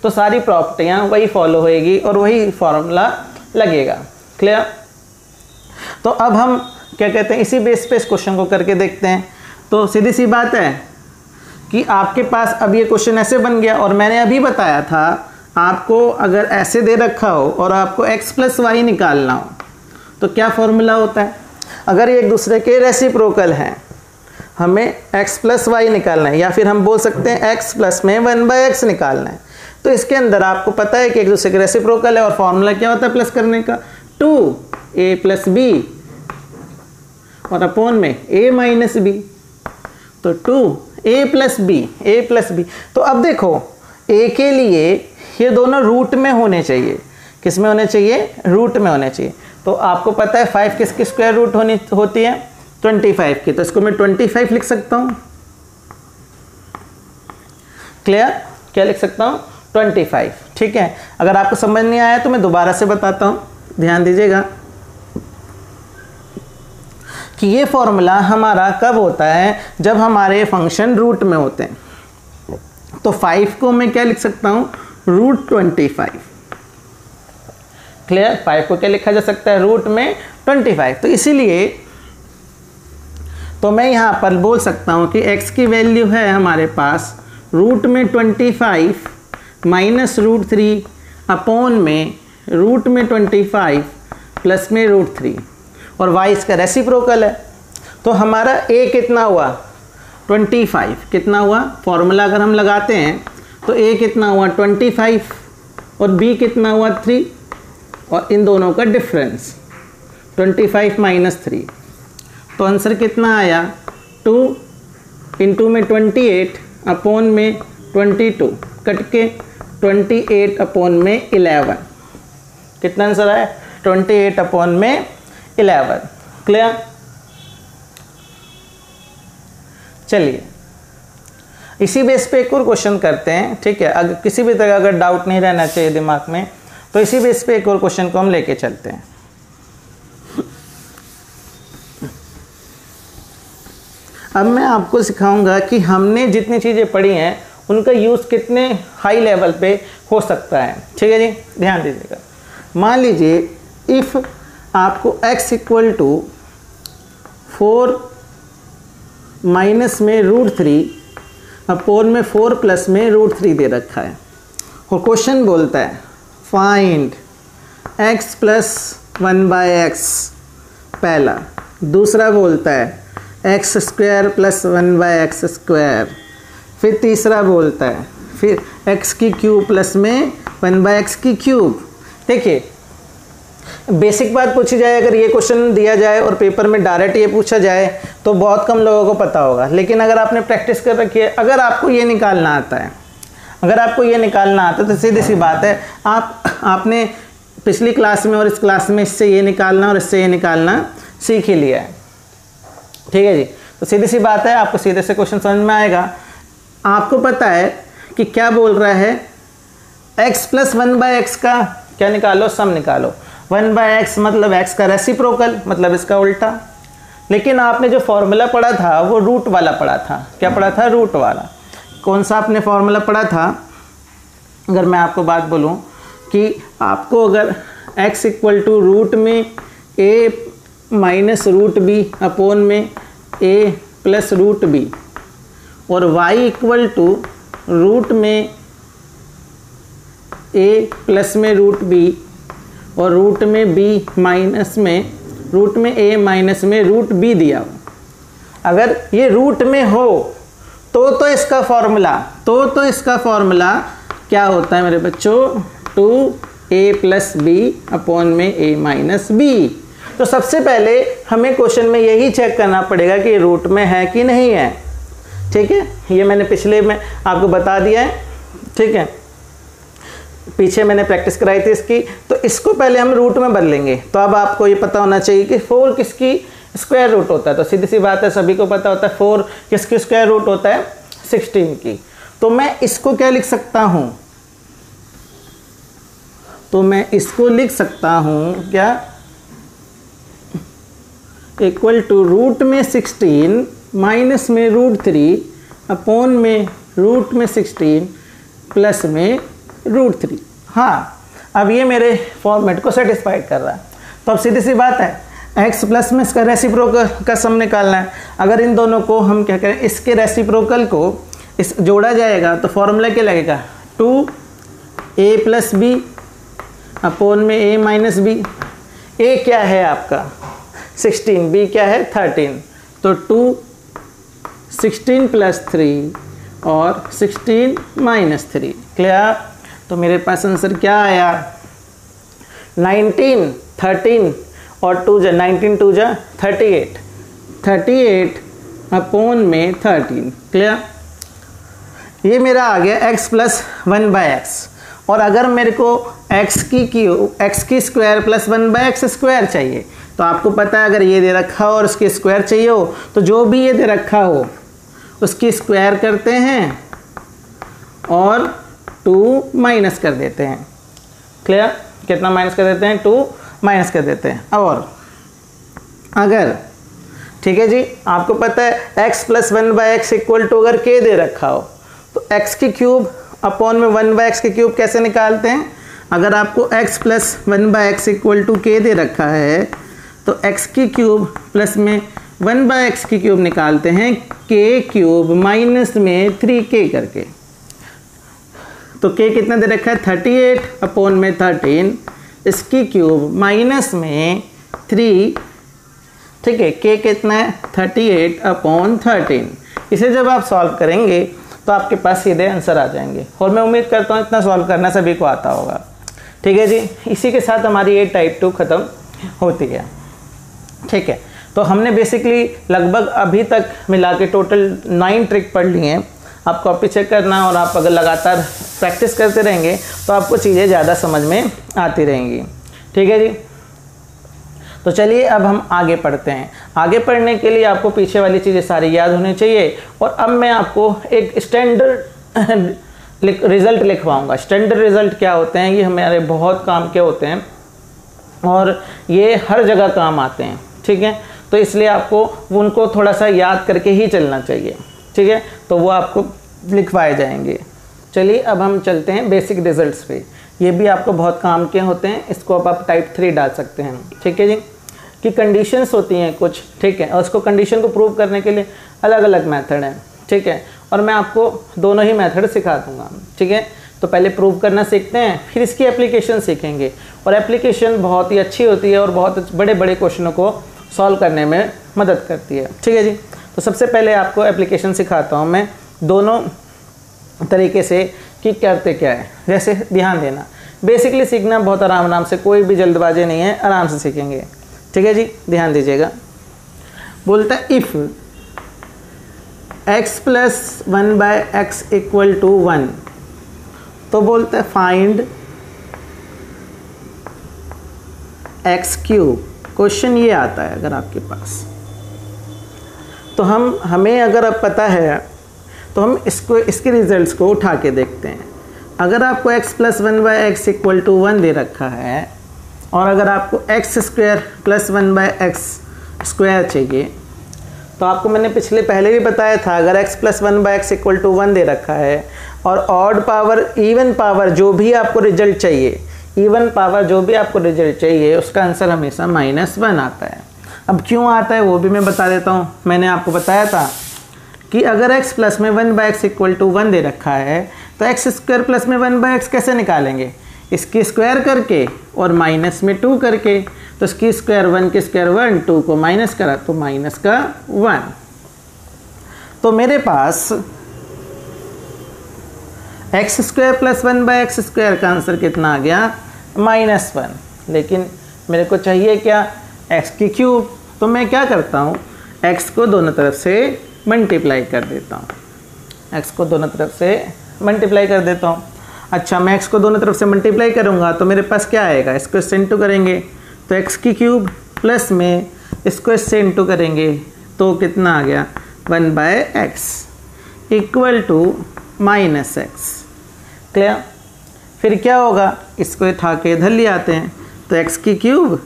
तो सारी प्रॉपर्टियाँ वही फॉलो होएगी और वही फॉर्मूला लगेगा। क्लियर। तो अब हम क्या कहते हैं, इसी बेस पे इस क्वेश्चन को करके देखते हैं। तो सीधी सी बात है कि आपके पास अब ये क्वेश्चन ऐसे बन गया, और मैंने अभी बताया था आपको अगर ऐसे दे रखा हो और आपको x प्लस वाई निकालना हो तो क्या फॉर्मूला होता है। अगर ये एक दूसरे के रेसिप्रोकल हैं, हमें x प्लस वाई निकालना है, या फिर हम बोल सकते हैं x प्लस में 1/x निकालना है, तो इसके अंदर आपको पता है कि एक दूसरे के रेसिप्रोकल है, और फॉर्मूला क्या होता है प्लस करने का, 2a प्लस b और अपॉन में a माइनस b। तो 2a प्लस b। तो अब देखो a के लिए ये दोनों रूट में होने चाहिए। किस में होने चाहिए, रूट में होने चाहिए। तो आपको पता है 5 किसकी स्क्वायर रूट होती है 25 की, तो इसको मैं 25 लिख सकता हूँ। क्लियर, क्या लिख सकता हूँ 25। ठीक है, अगर आपको समझ नहीं आया तो मैं दोबारा से बताता हूँ, ध्यान दीजिएगा कि ये फॉर्मूला हमारा कब होता है, जब हमारे फंक्शन रूट में होते हैं। तो 5 को मैं क्या लिख सकता हूँ, √25। क्लियर, 5 को क्या लिखा जा सकता है, रूट में 25। तो इसीलिए तो मैं यहाँ पर बोल सकता हूँ कि x की वैल्यू है हमारे पास रूट में 25 माइनस √3 अपॉन में रूट में 25 प्लस में √3, और y इसका रेसिप्रोकल है। तो हमारा a कितना हुआ 25, कितना हुआ, फॉर्मूला अगर हम लगाते हैं तो a कितना हुआ 25 और b कितना हुआ 3, और इन दोनों का डिफरेंस 25 माइनस 3, तो आंसर कितना आया 2 इंटू में 28 अपॉन में 22 कट के 28 अपॉन में 11। कितना आंसर आया 28 अपॉन में 11। क्लियर। चलिए इसी बेस पे एक और क्वेश्चन करते हैं। ठीक है, अगर किसी भी तरह अगर डाउट नहीं रहना चाहिए दिमाग में, तो इसी बेस पे एक और क्वेश्चन को हम लेके चलते हैं। अब मैं आपको सिखाऊंगा कि हमने जितनी चीज़ें पढ़ी हैं उनका यूज़ कितने हाई लेवल पे हो सकता है। ठीक है जी, ध्यान दीजिएगा। मान लीजिए इफ़ आपको x इक्वल टू 4 माइनस में √3 अपॉन में 4 प्लस में √3 दे रखा है, और क्वेश्चन बोलता है फाइंड x प्लस 1/x पहला, दूसरा बोलता है x² प्लस 1/x², फिर तीसरा बोलता है फिर x की क्यूब प्लस में 1/x की क्यूब। देखिए बेसिक बात पूछी जाए, अगर ये क्वेश्चन दिया जाए और पेपर में डायरेक्ट ये पूछा जाए तो बहुत कम लोगों को पता होगा, लेकिन अगर आपने प्रैक्टिस कर रखी है, अगर आपको ये निकालना आता है, अगर आपको ये निकालना आता है तो सीधी सी बात है, आपने पिछली क्लास में और इस क्लास में इससे ये निकालना और इससे ये निकालना सीख ही लिया है। ठीक है जी, तो सीधी सी बात है, आपको सीधे से क्वेश्चन समझ में आएगा। आपको पता है कि क्या बोल रहा है, x प्लस 1/x का क्या निकालो, सम निकालो। 1/x मतलब x का रेसिप्रोकल, मतलब इसका उल्टा। लेकिन आपने जो फॉर्मूला पढ़ा था वो रूट वाला पढ़ा था। क्या पढ़ा था? रूट वाला। कौन सा आपने फॉर्मूला पढ़ा था? अगर मैं आपको बात बोलूं कि आपको अगर x इक्वल टू रूट में a minus root B upon में a प्लस रूट बी और y इक्वल टू रूट में a प्लस में रूट बी और रूट में b माइनस में रूट में a माइनस में रूट b दिया हो, अगर ये रूट में हो तो इसका फॉर्मूला क्या होता है मेरे बच्चों? 2a प्लस बी अपोन में a माइनस बी। तो सबसे पहले हमें क्वेश्चन में यही चेक करना पड़ेगा कि रूट में है कि नहीं है। ठीक है, ये मैंने पिछले में आपको बता दिया है। ठीक है, पीछे मैंने प्रैक्टिस कराई थी इसकी, तो इसको पहले हम रूट में बदलेंगे। तो अब आपको ये पता होना चाहिए कि 4 किसकी स्क्वायर रूट होता है। तो सीधी सी बात है, सभी को पता होता है 4 किसकी स्क्वायर रूट होता है? 16 की। तो मैं इसको क्या लिख सकता हूँ? तो मैं इसको लिख सकता हूँ क्या? इक्वल टू रूट में 16 माइनस में रूट 3 अपोन में रूट में 16 प्लस में रूट 3। हाँ, अब ये मेरे फॉर्मेट को सेटिस्फाइड कर रहा है। तो अब सीधी सी बात है, x प्लस में इसका रेसिप्रोकल का सम निकालना है। अगर इन दोनों को हम क्या करें, इसके रेसिप्रोकल को इस जोड़ा जाएगा तो फॉर्मूला क्या लगेगा? 2a प्लस बी अपोन में a माइनस बी। a क्या है आपका? 16, b क्या है? 13। तो 2 16 प्लस 3 और 16 माइनस 3। क्लियर? तो मेरे पास आंसर क्या आया? 19, 13 और 2 जा 19 2 जा 38, 38 अपोन में 13। क्लियर? ये मेरा आ गया x प्लस 1/x। और अगर मेरे को x की स्क्वायर प्लस 1/x स्क्वायर चाहिए, तो आपको पता है अगर ये दे रखा हो और उसकी स्क्वायर चाहिए हो तो जो भी ये दे रखा हो उसकी स्क्वायर करते हैं और 2 माइनस कर देते हैं। क्लियर? कितना माइनस कर देते हैं? 2 माइनस कर देते हैं। और अगर ठीक है जी, आपको पता है x plus 1/x equal to अगर k दे रखा हो तो x की क्यूब अपॉन में 1/x की क्यूब कैसे निकालते हैं? अगर आपको x plus 1/x equal to k दे रखा है तो x की क्यूब प्लस में 1/x की क्यूब निकालते हैं k क्यूब माइनस में 3k करके। तो k कितना दे रखा है? 38 अपोन में 13, इसकी क्यूब माइनस में 3। ठीक है, k कितना है? 38 अपॉन 13। इसे जब आप सॉल्व करेंगे तो आपके पास सीधे आंसर आ जाएंगे। और मैं उम्मीद करता हूँ इतना सॉल्व करना सभी को आता होगा। ठीक है जी, इसी के साथ हमारी ये टाइप 2 ख़त्म होती है। ठीक है, तो हमने बेसिकली लगभग अभी तक मिला के टोटल 9 ट्रिक पढ़ ली हैं। आप कॉपी चेक करना और आप अगर लगातार प्रैक्टिस करते रहेंगे तो आपको चीज़ें ज़्यादा समझ में आती रहेंगी। ठीक है जी, तो चलिए अब हम आगे पढ़ते हैं। आगे पढ़ने के लिए आपको पीछे वाली चीज़ें सारी याद होनी चाहिए। और अब मैं आपको एक स्टैंडर्ड रिज़ल्ट लिखवाऊंगा। स्टैंडर्ड रिज़ल्ट क्या होते हैं? ये हमारे बहुत काम के होते हैं और ये हर जगह काम आते हैं। ठीक है, तो इसलिए आपको उनको थोड़ा सा याद करके ही चलना चाहिए। ठीक है, तो वो आपको लिखवाए जाएंगे। चलिए अब हम चलते हैं बेसिक रिजल्ट्स पे। ये भी आपको बहुत काम के होते हैं, इसको अब आप टाइप 3 डाल सकते हैं। ठीक है जी, कि कंडीशंस होती हैं कुछ। ठीक है, और उसको कंडीशन को प्रूव करने के लिए अलग अलग मेथड हैं। ठीक है, और मैं आपको दोनों ही मेथड सिखा दूंगा। ठीक है, तो पहले प्रूव करना सीखते हैं, फिर इसकी एप्लीकेशन सीखेंगे। और एप्लीकेशन बहुत ही अच्छी होती है और बहुत बड़े बड़े क्वेश्चनों को सॉल्व करने में मदद करती है। ठीक है जी, तो सबसे पहले आपको एप्लीकेशन सिखाता हूँ मैं। दोनों तरीके से कि करते क्या है। जैसे ध्यान देना, बेसिकली सीखना बहुत आराम से, कोई भी जल्दबाजी नहीं है, आराम से सीखेंगे। ठीक है जी, ध्यान दीजिएगा। बोलता है if x plus 1/x equal to 1, तो बोलता है फाइंड x क्यूब। क्वेश्चन ये आता है अगर आपके पास, तो हमें अगर अब पता है तो हम इसके रिजल्ट्स को उठा के देखते हैं। अगर आपको x plus 1/x equal to 1 दे रखा है और अगर आपको x square plus 1/x square चाहिए, तो आपको मैंने पहले भी बताया था, अगर x plus 1/x equal to 1 दे रखा है और ऑड पावर इवन पावर जो भी आपको रिजल्ट चाहिए, इवन पावर जो भी आपको रिजल्ट चाहिए, उसका आंसर हमेशा -1 आता है। अब क्यों आता है वो भी मैं बता देता हूँ। मैंने आपको बताया था कि अगर x प्लस में 1/x इक्वल टू 1 दे रखा है तो x स्क्वायर प्लस में 1/x कैसे निकालेंगे? इसकी स्क्वायर करके और माइनस में 2 करके। तो इसकी स्क्वायर 1 की स्क्वायर 1, 2 को माइनस करा तो माइनस का 1। तो मेरे पास x square plus 1/x square का आंसर कितना आ गया? -1। लेकिन मेरे को चाहिए क्या? x की क्यूब। तो मैं क्या करता हूँ, x को दोनों तरफ से मल्टीप्लाई कर देता हूँ। x को दोनों तरफ से मल्टीप्लाई कर देता हूँ। अच्छा, मैं x को दोनों तरफ से मल्टीप्लाई करूँगा तो मेरे पास क्या आएगा? इसको इससे इंटू करेंगे तो x की क्यूब प्लस में इसको इससे इंटू करेंगे तो कितना आ गया? 1/x equal to -x। Clear? फिर क्या होगा? इसको उठा के इधर ले आते हैं तो x की क्यूब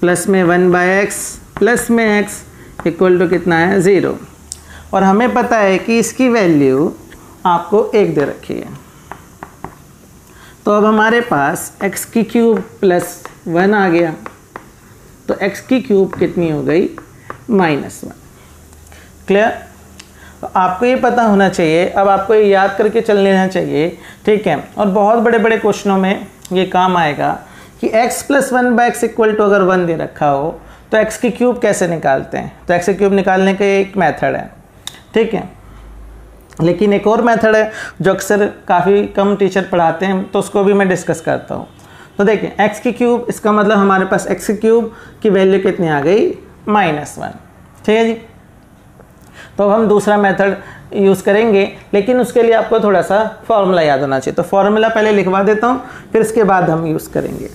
प्लस में 1/x प्लस में x इक्वल टू कितना है? 0। और हमें पता है कि इसकी वैल्यू आपको 1 दे रखी है। तो अब हमारे पास x की क्यूब प्लस 1 आ गया, तो x की क्यूब कितनी हो गई? -1। क्लियर? तो आपको ये पता होना चाहिए, अब आपको ये याद करके चल लेना चाहिए। ठीक है, और बहुत बड़े बड़े क्वेश्चनों में ये काम आएगा कि x plus 1/x equal to अगर 1 दे रखा हो तो x की क्यूब कैसे निकालते हैं। तो x की क्यूब निकालने का एक मेथड है। ठीक है, लेकिन एक और मेथड है जो अक्सर काफ़ी कम टीचर पढ़ाते हैं, तो उसको भी मैं डिस्कस करता हूँ। तो देखिए, x की क्यूब, इसका मतलब हमारे पास x की क्यूब की वैल्यू कितनी आ गई? -1। ठीक है जी। तो हम दूसरा मेथड यूज़ करेंगे, लेकिन उसके लिए आपको थोड़ा सा फॉर्मूला याद होना चाहिए। तो फॉर्मूला पहले लिखवा देता हूँ, फिर इसके बाद हम यूज़ करेंगे।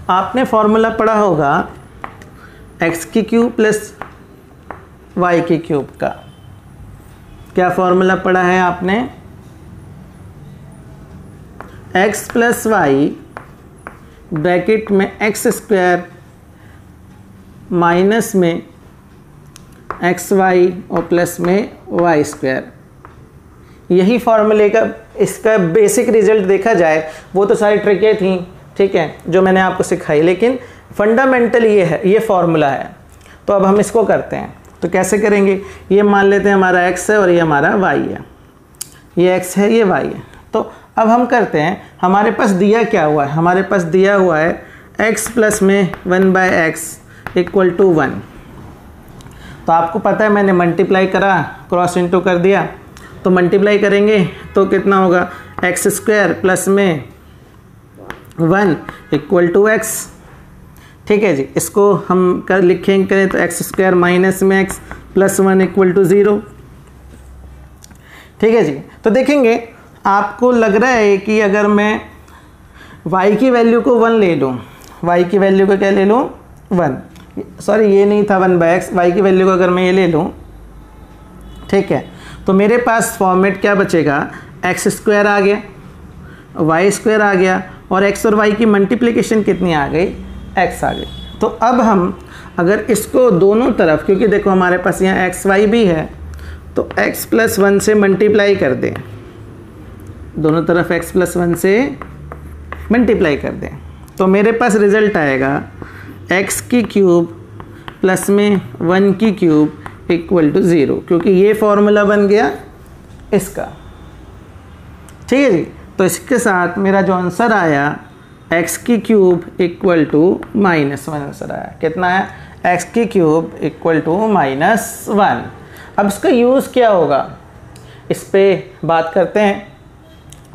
आपने फॉर्मूला पढ़ा होगा x की क्यूब प्लस y की क्यूब का। क्या फॉर्मूला पढ़ा है आपने? x प्लस वाई ब्रैकेट में x स्क्वायर माइनस में xy और प्लस में y स्क्वायर। यही फॉर्मूले का इसका बेसिक रिजल्ट देखा जाए, वो तो सारी ट्रिकें थी, ठीक है, जो मैंने आपको सिखाई, लेकिन फंडामेंटल ये है, ये फॉर्मूला है। तो अब हम इसको करते हैं। तो कैसे करेंगे? ये मान लेते हैं हमारा x है और ये हमारा y है। ये x है, ये y है। तो अब हम करते हैं, हमारे पास दिया क्या हुआ है? हमारे पास दिया हुआ है x प्लस में 1/x इक्वल टू 1। तो आपको पता है मैंने मल्टीप्लाई करा, क्रॉस इंटू कर दिया, तो मल्टीप्लाई करेंगे तो कितना होगा? x स्क्वायर प्लस में 1 इक्वल टू x। ठीक है जी, इसको हम लिखेंगे करें तो x स्क्वायर माइनस में x प्लस 1 इक्वल टू 0। ठीक है जी। तो देखेंगे, आपको लग रहा है कि अगर मैं y की वैल्यू को 1 ले लूँ, y की वैल्यू को क्या ले लूँ? 1, सॉरी ये नहीं था 1/x, y की वैल्यू को अगर मैं ये ले लूँ, ठीक है, तो मेरे पास फॉर्मेट क्या बचेगा? x स्क्वायर आ गया, y स्क्वायर आ गया, और x और y की मल्टीप्लिकेशन कितनी आ गई? x आ गई। तो अब हम अगर इसको दोनों तरफ, क्योंकि देखो हमारे पास यहाँ x y भी है, तो x प्लस 1 से मल्टीप्लाई कर दें, दोनों तरफ x प्लस 1 से मल्टीप्लाई कर दें, तो मेरे पास रिजल्ट आएगा x की क्यूब प्लस में 1 की क्यूब इक्वल टू 0, क्योंकि ये फॉर्मूला बन गया इसका। ठीक है जी। तो इसके साथ मेरा जो आंसर आया x की क्यूब इक्वल टू -1 आंसर आया। कितना है? एक्स की क्यूब इक्वल टू -1। अब इसका यूज़ क्या होगा, इस पर बात करते हैं,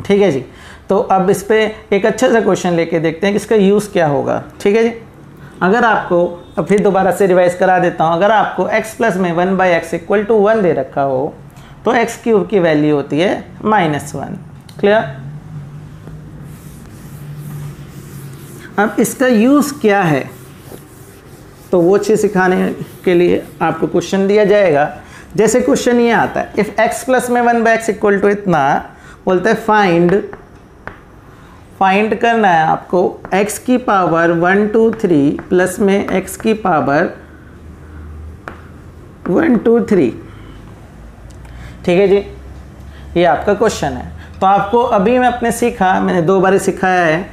ठीक है जी। तो अब इस पर एक अच्छा सा क्वेश्चन लेके देखते हैं कि इसका यूज़ क्या होगा, ठीक है जी। अगर आपको, अब फिर दोबारा से रिवाइज करा देता हूँ, अगर आपको x प्लस में 1/x इक्वल टू 1 दे रखा हो तो x क्यूब की वैल्यू होती है -1। क्लियर। अब इसका यूज़ क्या है, तो वो चीज़ सिखाने के लिए आपको क्वेश्चन दिया जाएगा। जैसे क्वेश्चन ये आता है, इफ़ x प्लस में 1/x इक्वल टू इतना, बोलते हैं फाइंड करना है आपको x की पावर 1 2 3 प्लस में x की पावर 1 2 3, ठीक है जी। ये आपका क्वेश्चन है। तो आपको अभी मैं अपने सीखा, मैंने 2 बार सिखाया है,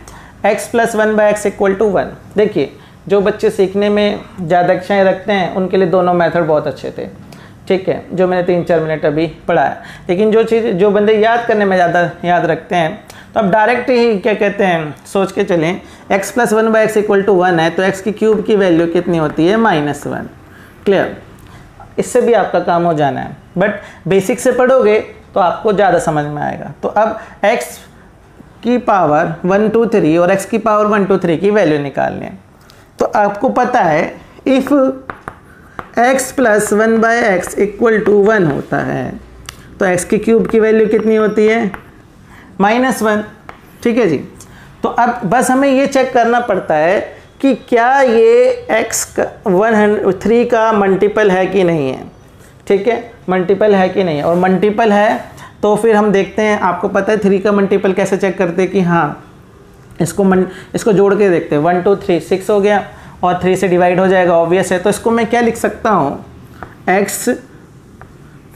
x plus 1/x equal to 1। देखिए, जो बच्चे सीखने में ज़्यादा इच्छाएँ रखते हैं उनके लिए दोनों मेथड बहुत अच्छे थे, ठीक है, जो मैंने 3-4 मिनट अभी पढ़ाया। लेकिन जो बंदे याद करने में ज़्यादा याद रखते हैं, तो अब डायरेक्ट ही क्या कहते हैं, सोच के चलें, x plus 1/x equal to 1 है तो x की क्यूब की वैल्यू कितनी होती है, -1। क्लियर। इससे भी आपका काम हो जाना है, बट बेसिक से पढ़ोगे तो आपको ज़्यादा समझ में आएगा। तो अब x की पावर 1 2 3 और x की पावर 1 2 3 की वैल्यू निकालनी है। तो आपको पता है if x plus 1/x equal to 1 होता है तो x की क्यूब की वैल्यू कितनी होती है, -1, ठीक है जी। तो अब बस हमें ये चेक करना पड़ता है कि क्या ये x 103 का मल्टीपल है कि नहीं है, ठीक है, मल्टीपल है कि नहीं है। और मल्टीपल है तो फिर हम देखते हैं, आपको पता है 3 का मल्टीपल कैसे चेक करते हैं कि हाँ, इसको जोड़ के देखते हैं, 1 2 3 6 हो गया और 3 से डिवाइड हो जाएगा, ऑब्वियस है। तो इसको मैं क्या लिख सकता हूँ, x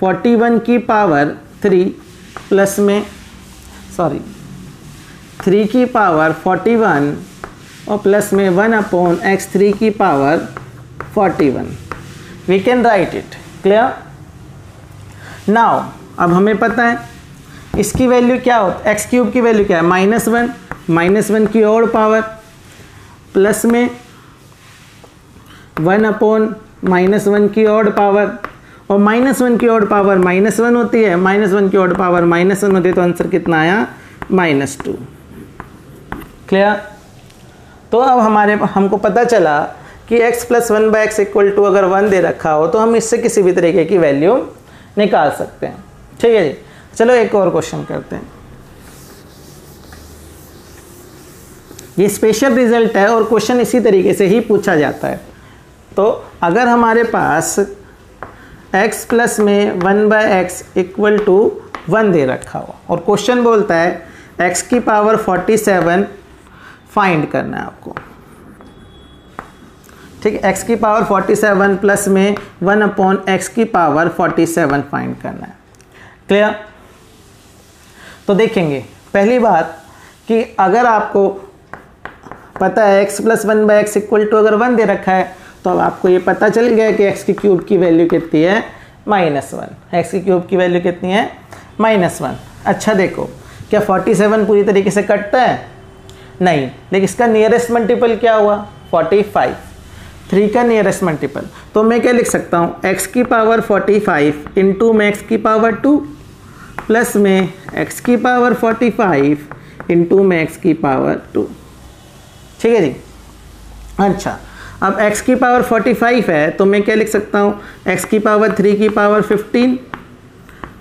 41 की पावर 3 प्लस में 3 की पावर 41 और प्लस में 1/x3 की power 41। We can write it. Clear. Now अब हमें पता है इसकी वैल्यू क्या होती है, एक्स क्यूब की वैल्यू क्या है, -1 की और पावर प्लस में 1/-1 की और पावर, और -1 की और पावर -1 होती है, -1 की और पावर -1 होती है, तो आंसर कितना आया, -2। क्लियर। तो अब हमको पता चला कि x plus 1/x equal to अगर 1 दे रखा हो तो हम इससे किसी भी तरीके की वैल्यू निकाल सकते हैं, ठीक है जी। चलो एक और क्वेश्चन करते हैं। ये स्पेशल रिजल्ट है और क्वेश्चन इसी तरीके से ही पूछा जाता है। तो अगर हमारे पास x प्लस में 1/x इक्वल टू 1 दे रखा हो और क्वेश्चन बोलता है x की पावर 47 फाइंड करना है आपको, ठीक है, x की पावर 47 प्लस में 1/x की पावर 47 फाइंड करना है। क्लियर। तो देखेंगे पहली बात कि अगर आपको पता है x plus 1/x equal to अगर 1 दे रखा है तो अब आपको ये पता चल गया कि x की क्यूब की वैल्यू कितनी है, -1। x की क्यूब की वैल्यू कितनी है, -1। अच्छा देखो, क्या 47 पूरी तरीके से कटता है, नहीं, लेकिन इसका नियरेस्ट मल्टीपल क्या हुआ, 45, 3 का नियरेस्ट मल्टीपल। तो मैं क्या लिख सकता हूँ, x की पावर 45 इंटू में x की पावर 2 प्लस में x की पावर 45 इंटू में x की पावर 2, ठीक है जी। अच्छा, अब x की पावर 45 है तो मैं क्या लिख सकता हूँ, x की पावर 3 की पावर 15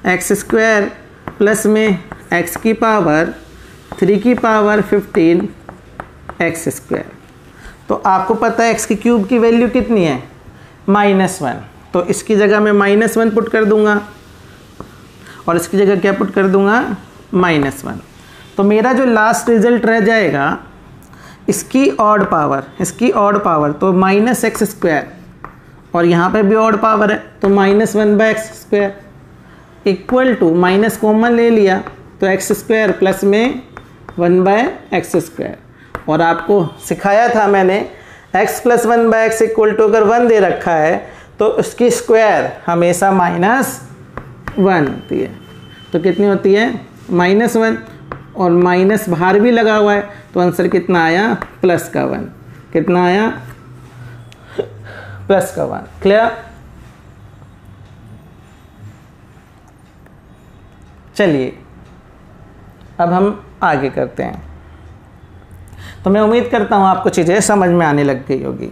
x स्क्वायर प्लस में x की पावर 3 की पावर 15 x स्क्वायर। तो आपको पता है x की क्यूब की वैल्यू कितनी है, -1। तो इसकी जगह मैं -1 पुट कर दूंगा और इसकी जगह क्या पुट कर दूंगा, -1। तो मेरा जो लास्ट रिजल्ट रह जाएगा इसकी ऑड पावर तो -x स्क्वायर, और यहाँ पे भी ऑड पावर है तो -1/x square equal to, minus common ले लिया तो x स्क्वायर प्लस में 1/x स्क्वायर। और आपको सिखाया था मैंने x plus 1/x equal to अगर 1 दे रखा है तो उसकी स्क्वायर हमेशा -1 होती है। तो कितनी होती है, -1, और माइनस बाहर भी लगा हुआ है तो आंसर कितना आया, +1। कितना आया, प्लस का 1। क्लियर? चलिए अब हम आगे करते हैं। तो मैं उम्मीद करता हूं आपको चीज़ें समझ में आने लग गई होगी।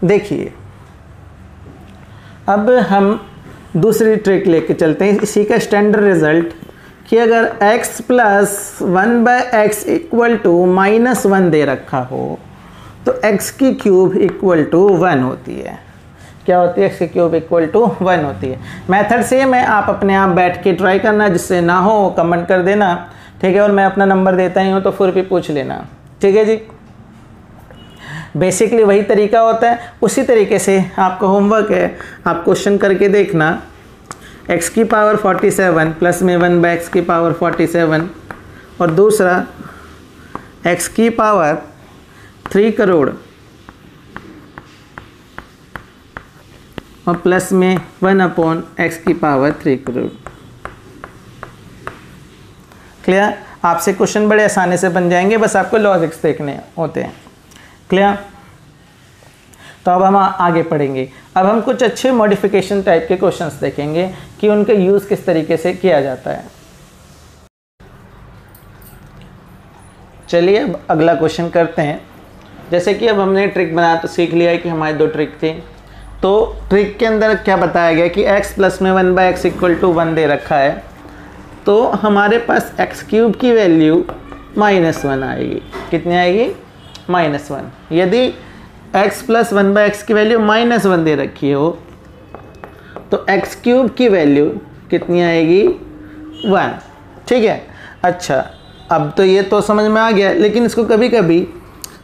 देखिए अब हम दूसरी ट्रिक लेके चलते हैं। इसी का स्टैंडर्ड रिजल्ट कि अगर x plus 1/x equal to -1 दे रखा हो तो x की क्यूब इक्वल टू 1 होती है। क्या होती है? x की क्यूब इक्वल टू 1 होती है। मेथड सेम है, आप अपने आप बैठ के ट्राई करना, जिससे ना हो वो कमेंट कर देना, ठीक है। और मैं अपना नंबर देता ही हूँ तो फिर भी पूछ लेना, ठीक है जी। बेसिकली वही तरीका होता है, उसी तरीके से आपका होमवर्क है, आप क्वेश्चन करके देखना। x की पावर 47 प्लस में 1/x की पावर 47 और दूसरा x की पावर 3 करोड़ और प्लस में 1/x की पावर 3 करोड़। क्लियर? आपसे क्वेश्चन बड़े आसानी से बन जाएंगे, बस आपको लॉजिक्स देखने होते हैं। क्लियर? तो अब हम आगे पढ़ेंगे। अब हम कुछ अच्छे मॉडिफिकेशन टाइप के क्वेश्चंस देखेंगे कि उनका यूज़ किस तरीके से किया जाता है। चलिए अब अगला क्वेश्चन करते हैं। जैसे कि अब हमने ट्रिक बनाया तो सीख लिया है कि हमारी 2 ट्रिक थी। तो ट्रिक के अंदर क्या बताया गया कि x प्लस में 1/x इक्वल टू 1 दे रखा है, तो हमारे पास x क्यूब की वैल्यू -1 आएगी। कितनी आएगी? -1। यदि x प्लस 1/x की वैल्यू -1 दे रखी हो तो x क्यूब की वैल्यू कितनी आएगी? 1। ठीक है। अच्छा, अब तो ये तो समझ में आ गया, लेकिन इसको कभी कभी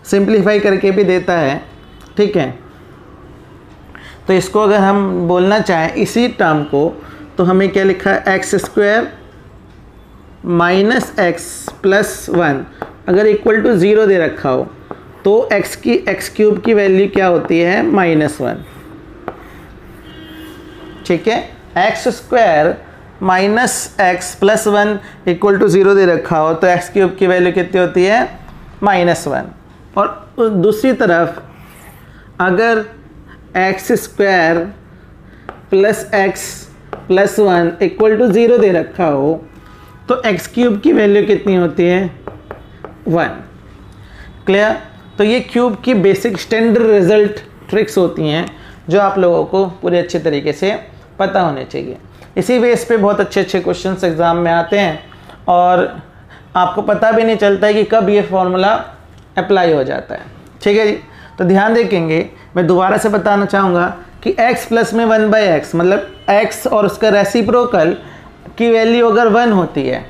सिंप्लीफाई करके भी देता है, ठीक है। तो इसको अगर हम बोलना चाहें इसी टर्म को, तो हमें क्या लिखा है? x² - x + 1 अगर इक्वल टू 0 दे रखा हो तो x क्यूब की वैल्यू क्या होती है? -1। ठीक है। x² - x + 1 इक्वल टू 0 दे रखा हो तो x क्यूब की वैल्यू कितनी होती है? -1। और दूसरी तरफ अगर x² + x + 1 इक्वल टू 0 दे रखा हो तो x क्यूब की वैल्यू कितनी होती है? 1। क्लियर? तो ये क्यूब की बेसिक स्टैंडर्ड रिजल्ट ट्रिक्स होती हैं जो आप लोगों को पूरे अच्छे तरीके से पता होने चाहिए। इसी बेस पे बहुत अच्छे अच्छे क्वेश्चंस एग्ज़ाम में आते हैं और आपको पता भी नहीं चलता है कि कब ये फॉर्मूला अप्लाई हो जाता है। ठीक है जी। तो ध्यान देखेंगे, मैं दोबारा से बताना चाहूँगा कि x प्लस में 1/x मतलब x और उसका रेसिप्रोकल की वैल्यू अगर 1 होती है,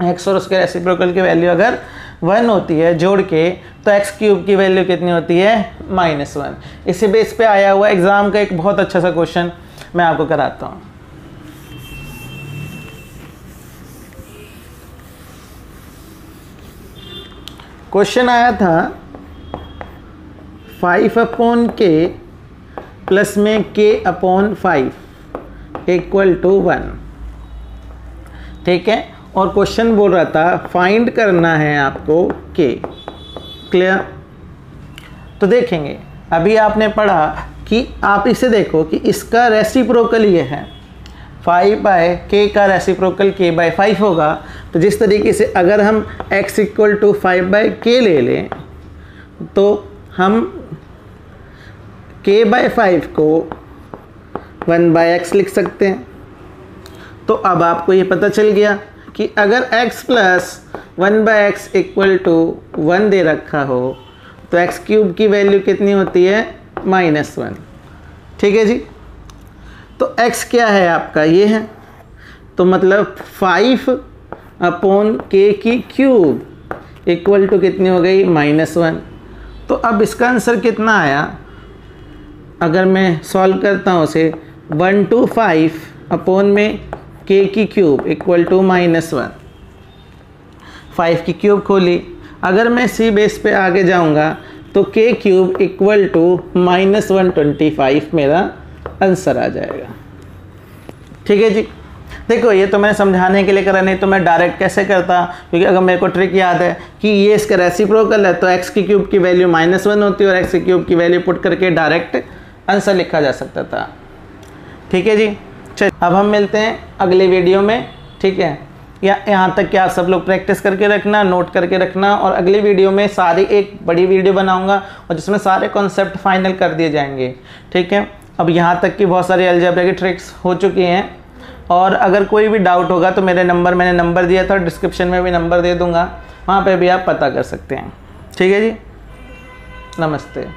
x और उसके रेसिप्रोकल की वैल्यू अगर 1 होती है जोड़ के, तो x क्यूब की वैल्यू कितनी होती है? -1। इसी बेस पे आया हुआ एग्ज़ाम का एक बहुत अच्छा सा क्वेश्चन मैं आपको कराता हूँ। क्वेश्चन आया था 5/k प्लस में k/5 इक्वल टू 1। ठीक है। और क्वेश्चन बोल रहा था फाइंड करना है आपको k। क्लियर? तो देखेंगे, अभी आपने पढ़ा कि आप इसे देखो कि इसका रेसिप्रोकल ये है, 5/k का रेसिप्रोकल k/5 होगा। तो जिस तरीके से अगर हम x इक्वल टू 5/k ले लें तो हम k/5 को 1/x लिख सकते हैं। तो अब आपको ये पता चल गया कि अगर x plus 1/x equal to 1 दे रखा हो तो x क्यूब की वैल्यू कितनी होती है? -1। ठीक है जी। तो x क्या है आपका? ये है, तो मतलब 5/k की क्यूब इक्वल टू कितनी हो गई? -1। तो अब इसका आंसर कितना आया? अगर मैं सॉल्व करता हूँ उसे, 1 to 5 में k की क्यूब इक्वल टू -1, 5 की क्यूब खोली। अगर मैं सी बेस पे आगे जाऊंगा तो k क्यूब इक्वल टू -125 मेरा आंसर आ जाएगा। ठीक है जी। देखो ये तो मैंने समझाने के लिए करा, नहीं तो मैं डायरेक्ट कैसे करता, क्योंकि अगर मेरे को ट्रिक याद है कि ये इसका रेसिप्रोकल है तो x की क्यूब की वैल्यू -1 होती है और x की क्यूब की वैल्यू पुट करके डायरेक्ट आंसर लिखा जा सकता था। ठीक है जी, चलिए अब हम मिलते हैं अगले वीडियो में। ठीक है, यहाँ तक क्या सब लोग प्रैक्टिस करके रखना, नोट करके रखना, और अगली वीडियो में सारी एक बड़ी वीडियो बनाऊंगा और जिसमें सारे कॉन्सेप्ट फाइनल कर दिए जाएंगे। ठीक है, अब यहाँ तक की बहुत सारी अलजेब्रा की ट्रिक्स हो चुकी हैं, और अगर कोई भी डाउट होगा तो मैंने नंबर दिया था, डिस्क्रिप्शन में भी नंबर दे दूँगा, वहाँ पर भी आप पता कर सकते हैं। ठीक है जी, नमस्ते।